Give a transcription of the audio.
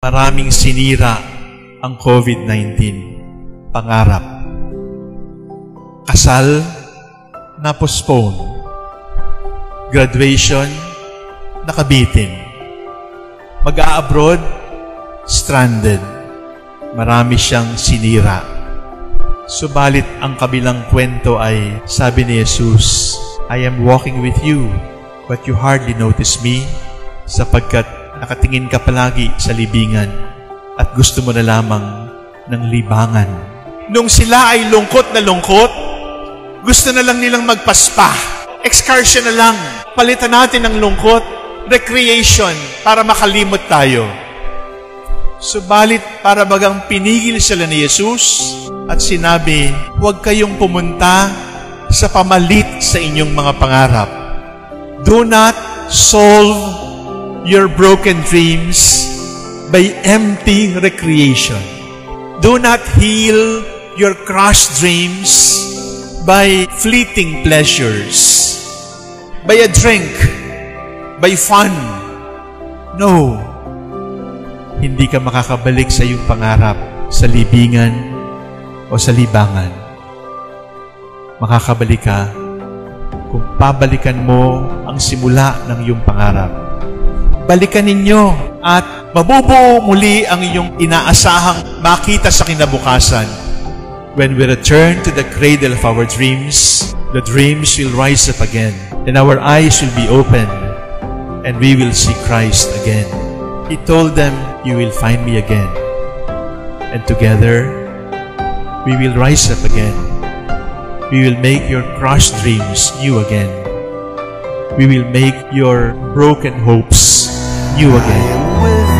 Maraming sinira ang COVID-19. Pangarap. Kasal, na-postpone. Graduation, nakabitin. Mag-a-abroad, stranded. Marami siyang sinira. Subalit ang kabilang kwento ay, sabi ni Jesus, I am walking with you, but you hardly notice me, sapagkat nakatingin ka palagi sa libingan at gusto mo na lamang ng libangan. Nung sila ay lungkot na lungkot, gusto na lang nilang magpaspa. Excursion na lang. Palitan natin ng lungkot. Recreation para makalimot tayo. Subalit para bagang pinigil sila ni Jesus at sinabi, huwag kayong pumunta sa pamalit sa inyong mga pangarap. Do not solve your broken dreams by empty recreation. Do not heal your crushed dreams by fleeting pleasures, by a drink, by fun. No. Hindi ka makakabalik sa iyong pangarap sa libingan o sa libangan. Makakabalik ka kung pabalikan mo ang simula ng iyong pangarap. Balikan ninyo at mabubuo muli ang iyong inaasahang makita sa kinabukasan. When we return to the cradle of our dreams, the dreams will rise up again, and our eyes will be opened, and we will see Christ again. He told them, you will find me again, and together we will rise up again. We will make your crushed dreams new again. We will make your broken hopes new again.